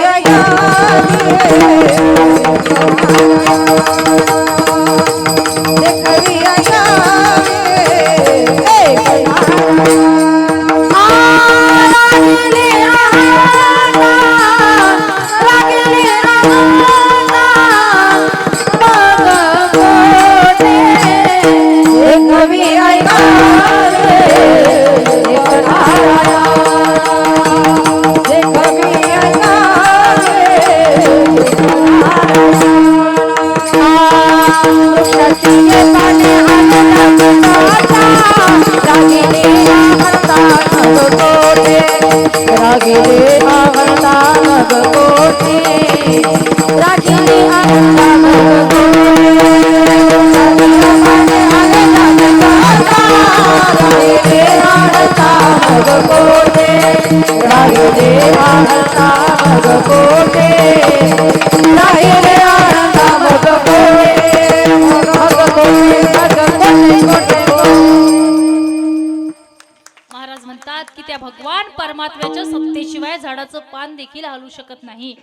महाराज म्हणतात की त्या भगवान परमात्म्याच्या सत्तेशिवाय झाडाचं पान देखील हलू शकत नाही.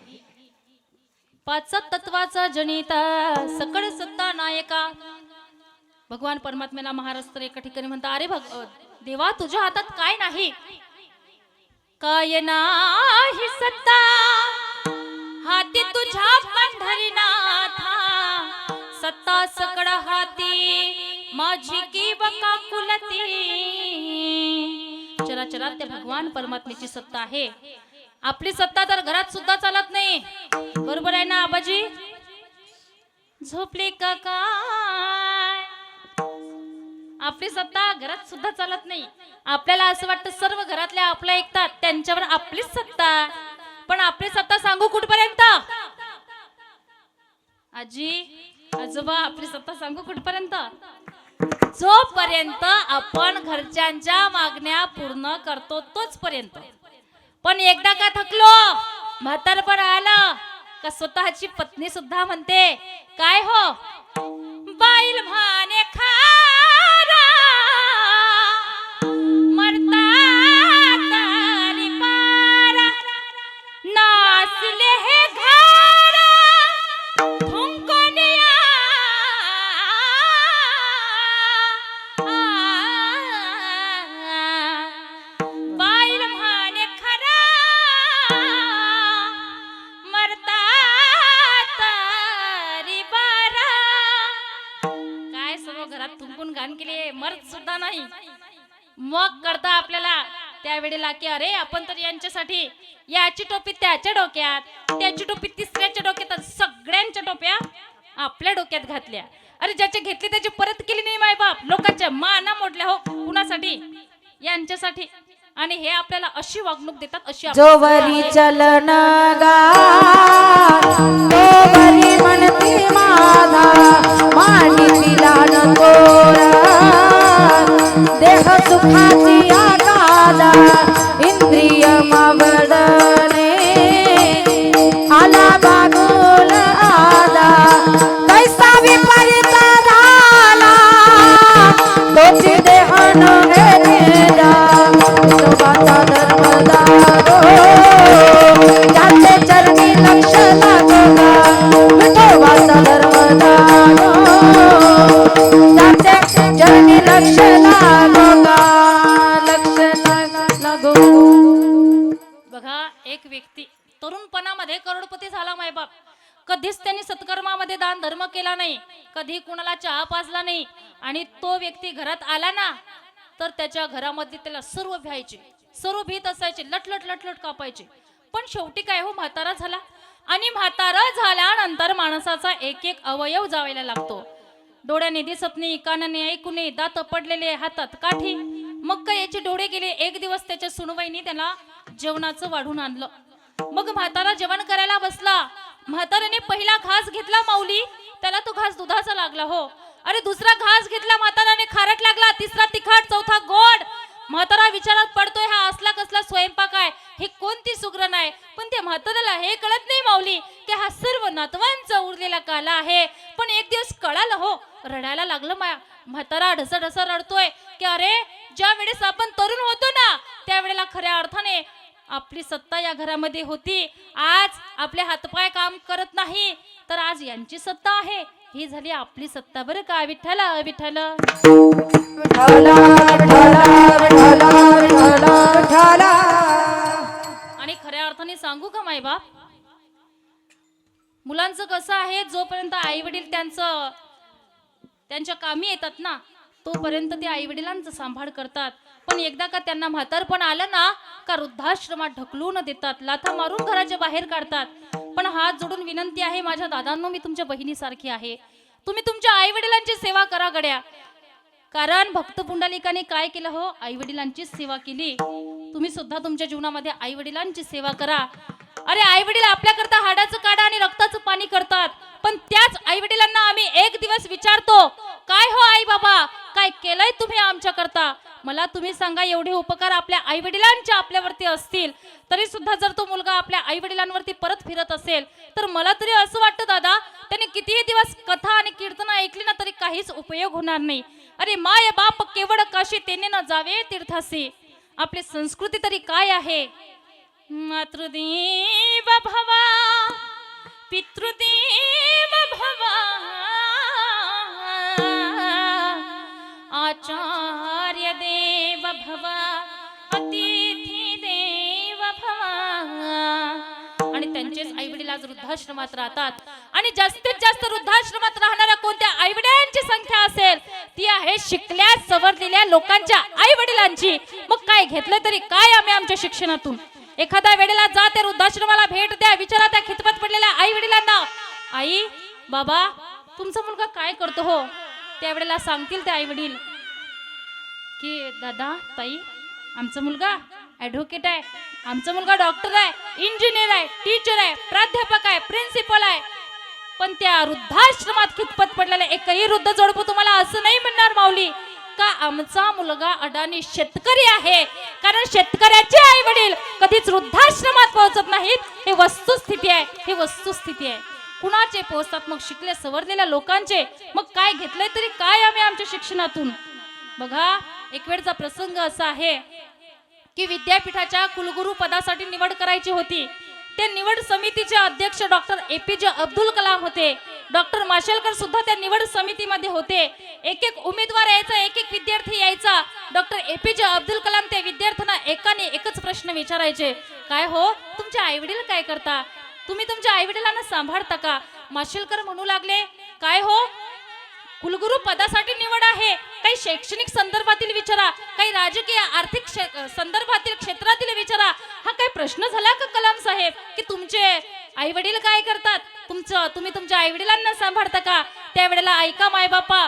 पाच तत्वाचा जनिता सकळ सत्ता नायका भगवान परमात्म्याला महाराज तर एका ठिकाणी म्हणता, अरे देवा तुझ्या हातात काय नाही? काय नाही सत्ता हाती तुझ्या पंढरीनाथा, सत्ता सकळ हाती माझी की बका कुलती. चराचरात त्या भगवान परमात्म्याची सत्ता आहे. आपली सत्ता तर घरात सुद्धा चालत नाही. बरोबर आहे ना आबाजी? झोपले का काय? आपली सत्ता घरात सुद्धा चालत नाही. आपल्याला असं वाटतं सर्व घरातल्या आपलं ऐकतात, त्यांच्यावर आपलीच सत्ता. पण आपली सत्ता सांगू कुठपर्यंत? आजी आजोबा आपली सत्ता सांगू कुठपर्यंत? जोपर्यंत आपण घरच्यांच्या मागण्या पूर्ण करतो तोच पर्यंत. पण एकदा का थकलो, म्हातारपण आलं का स्वतःची पत्नी सुद्धा म्हणते, काय हो बाईल म्हणे खारा मरता तरी पारा, नाचले हे घारा थुंकून बाईल म्हणे खरा मरता तरी बारा. काय सर्व घरात थुंकून घाण केली, मरत सुद्धा नाही. मग करता आपल्याला त्यावेळेला की अरे आपण तर यांच्यासाठी याची टोपी त्याच्या डोक्यात, त्याची टोपी तिसऱ्याच्या डोक्यात, सगळ्यांच्या टोप्या आपल्या डोक्यात घातल्या. अरे ज्याचे घेतली त्याची परत केली नाही मायबाप, लोकांच्या माना मोडल्या हो कुणासाठी? यांच्यासाठी. आणि हे आपल्याला अशी वागणूक देतात, अशी
जोवरी चलन गा तोवरी म्हणती माझा मानिती लान तोरा, देह सुखाची आकादा इंद्रिय मावडणे, आला बागुल आदा कैसा विपरीत झाला, तोची देह नव्हे धर्मदारो, त्याचे चरणी लक्ष लागो.
तरुणपणामध्ये करोडपती झाला मायबाप, कधीच त्यांनी सत्कर्मामध्ये दान धर्म केला नाही, कधी कुणाला चहा पाजला नाही, आणि तो व्यक्ती घरात आला ना तर त्याच्या घरामध्ये त्याला सर्व भ्यायचे, सर्व भीत असायचे, लटलट लटलट कापायचे. पण शेवटी काय हो, म्हातारा झाला, आणि म्हातारा झाल्यानंतर माणसाचा एक एक अवयव जावायला लागतो. डोळ्याने दिसत नाही, कानाने ऐकू नये, दात पडलेले, हातात काठी. मग काय याचे डोळे गेले. एक दिवस त्याच्या सुनबाईनी त्याला जेवणाचं वाढून आणलं. मग म्हातारा जेवण करायला बसला. म्हाताऱ्याने पहिला घास घेतला माऊली, त्याला तो घास दुधाचा लागला हो. अरे दुसरा घास घेतला म्हाताराने, खारट लागला. तिसरा तिखट, चौथा गोड. म्हातारा विचारात पडतोय, हा असला कसला स्वयंपाक आहे, ही कोणती सुगरण आहे. पण त्या म्हाताऱ्याला हे कळत नाही माऊली की हा सर्व नातवांचा उरलेला काला आहे. पण एक दिवस कळालं हो, रडायला लागलं. म्हातारा ढसढस रडतोय की अरे, ज्या वेळेस आपण तरुण होतो ना त्यावेळेला खऱ्या अर्थाने आपली सत्ता या घरामध्ये होती. आज आपले हातपाय काम करत नाही तर आज यांची सत्ता आहे. ही झाली आपली सत्ता बरं का. विठ्ठल विठ्ठल आणि खऱ्या अर्थाने सांगू का मायबाप, मुलांचं कसं आहे, जोपर्यंत आई वडील त्यांच्या कामी येतात ना तोपर्यंत ते आई वडिलांचा सांभाळ करतात. पण एकदा का त्यांना म्हातारपण आलं ना का वृद्धाश्रमात ढकलून देतात, लाथा मारून घराच्या बाहेर काढतात. पण हात जोडून विनंती आहे माझ्या दादांनो, मी तुमच्या बहिणीसारखी आहे, तुम्ही तुमच्या आई वडिलांची सेवा करा गड्या. कारण भक्त पुंडलिकाने काय केलं हो, आई वडिलांची सेवा केली. तुम्ही सुद्धा तुमच्या जीवनामध्ये आई वडिलांची सेवा करा. अरे आई वडील आपल्याकरता हाडाचं काढा आणि रक्ताचं पाणी करतात, पण त्याच आई वडिलांना आम्ही एक दिवस विचारतो, काय हो आई बाबा, काय केलंय तुम्ही आमच्या करता. मला तुम्ही सांगा, एवढे उपकार आपल्या आई वडिलांचे आपल्यावरती असतील तरी सुद्धा जर तो मुलगा आपल्या आई वडिलांवरती परत फिरत असेल तर मला तरी असं वाटतं दादा, त्याने कितीही दिवस कथा आणि कीर्तन ऐकली ना तरी काहीच उपयोग होणार नाही. अरे माय बाप केवळ काशी तेने न जावे तीर्थासी. आपली संस्कृती तरी काय आहे, मातृदेव भवा पितृदेव भवा आचार्य देव भवा अतिथी देव भवा. आणि त्यांचेच आई वडील आज वृद्धाश्रमात राहतात. आणि जास्तीत जास्त वृद्धाश्रमात राहणाऱ्या कोणत्या आई वडिलांची संख्या असेल ती आहे शिकल्या सवरलेल्या लोकांच्या आई वडिलांची. मग काय घेतलं तरी काय आम्ही आमच्या शिक्षणातून. एखाद्या वेळेला जा त्या वृद्धाश्रमाला भेट द्या, विचारा त्या खितपत पडलेल्या आई वडिलांना, आई बाबा तुमचा मुलगा काय करतो हो. त्यावेळेला सांगतील ते आई वडील की दादा ताई आमचा मुलगा ॲडव्होकेट आहे, आमचा मुलगा डॉक्टर आहे, इंजिनियर आहे, टीचर आहे, प्राध्यापक आहे, प्रिन्सिपल आहे. पण त्या वृद्धाश्रमात खितपत पडलेला एकही वृद्ध जोडपू तुम्हाला असं नाही म्हणणार माऊली का आमचा मुलगा अडाणी शेतकरी आहे. कारण शेतकऱ्याचे आई वडील कधीच वृद्धाश्रमात पोहोचत नाहीत. हे वस्तुस्थिती आहे, हे वस्तुस्थिती आहे. कुणाचे पोहोचतात मग शिकले सवरलेल्या लोकांचे. मग काय घेतलंय तरी काय आम्ही आमच्या शिक्षणातून. बघा एक वेळचा प्रसंग असा आहे की विद्यापीठाच्या कुलगुरू पदासाठी निवड करायची होती. त्या निवड समितीचे अध्यक्ष डॉक्टर APJ अब्दुल कलाम होते. डॉक्टर माशेलकर सुद्धा त्या निवड समितीमध्ये होते. एक एक उमेदवार यायचा, एक एक विद्यार्थी यायचा. डॉक्टर APJ अब्दुल कलाम त्या विद्यार्थ्यांना एकाने एकच प्रश्न विचारायचे, काय हो तुमचे आई वडील काय करता, तुम्ही तुमच्या आई वडिलांना सांभाळता का. माशेलकर म्हणू लागले, काय हो कुलगुरू पदासाठी निवड आहे, काही शैक्षणिक संदर्भातील विचारा, काही राजकीय आर्थिक संदर्भातील क्षेत्रातील विचारा. हा काय प्रश्न झाला का कलाम साहेब की तुमचे आई वडील काय करतात, तुम्ही तुमच्या आई वडिलांना सांभाळता का. त्यावेळेला ऐका माय बापा,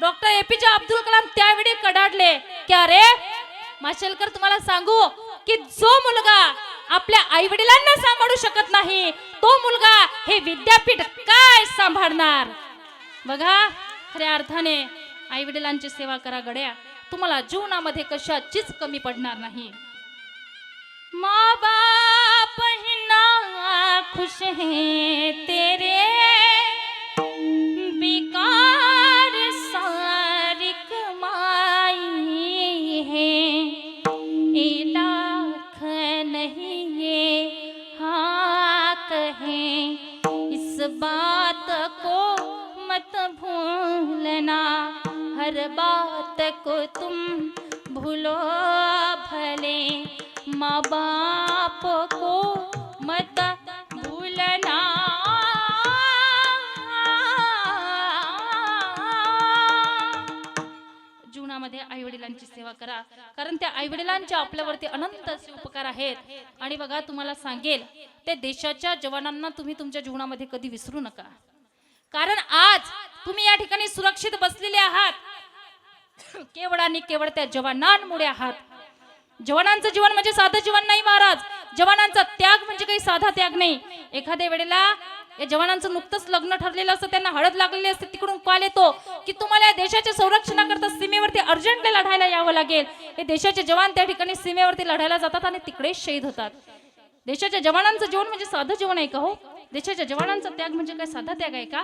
डॉक्टर APJ अब्दुल कलाम त्यावेळी कडाडले की अरे माशेलकर तुम्हाला सांगू की जो मुलगा आपल्या आई वडिलांना सांभाळू शकत नाही तो मुलगा हे विद्यापीठ काय सांभाळणार. बघा खऱ्या अर्थाने आई वडिलांची सेवा करा गड्या, तुम्हाला जीवनामध्ये कशाचीच कमी पडणार नाही. माँ बाप ही ना खुश है तेरे बेकार सारी कमाई है, ए लाख नहीं ये हाँ कहे, इस बात को मत भूलना, हर बात को तुम भूलो भले, माँ बाप को मत करा, कारण त्या आईवडिलांचे आपल्यावरती अनंत असे उपकार आहेत. आणि बघा, तुम्हाला सांगेल, ते देशाच्या जवानांना तुम्ही तुमच्या जीवनामध्ये कधी विसरू नका, कारण आज तुम्ही या ठिकाणी सुरक्षित बसलेले आहात केवळ आणि केवळ त्या जवानांमुळे आहात. जवानांचं जीवन म्हणजे साधं जीवन नाही महाराज. जवानांचा त्याग म्हणजे काही साधा त्याग नाही. एखाद्या वेळेला या जवानांचं नुकतंच लग्न ठरलेलं असतं, त्यांना हळद लागलेली असते, तिकडून कॉल येतो की तुम्हाला या देशाच्या संरक्षणाकरता सीमेवरती अर्जंटली लढायला यावं लागेल. हे देशाचे जवान त्या ठिकाणी सीमेवरती लढायला जातात आणि तिकडेच शहीद होतात. देशाच्या जवानांचं जीवन म्हणजे साधं जीवन आहे का हो? देशाच्या जवानांचा त्याग म्हणजे काय साधा त्याग आहे का?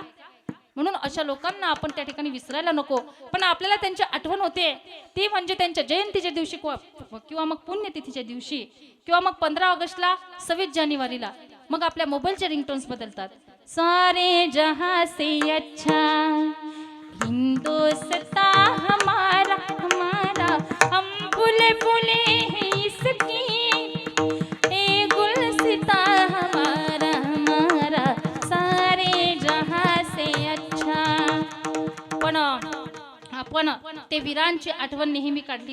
म्हणून अशा लोकांना आपण त्या ठिकाणी विसरायला नको. पण आपल्याला त्यांची आठवण होते, ती म्हणजे त्यांच्या जयंतीच्या दिवशी किंवा मग पुण्यतिथीच्या दिवशी किंवा मग 15 ऑगस्टला, 26 जानेवारीला. मग आपल्या मोबाईलचे रिंगटोन्स बदलतात. सारे जहां से अच्छा हिंदुस्तान हमारा हमारा, हम फूले फूले हैं इसकी, ए गुलसिता हमारा हमारा, सारे जहां से अच्छा. पण आपण ते वीरांची आठवण नेहमी काढली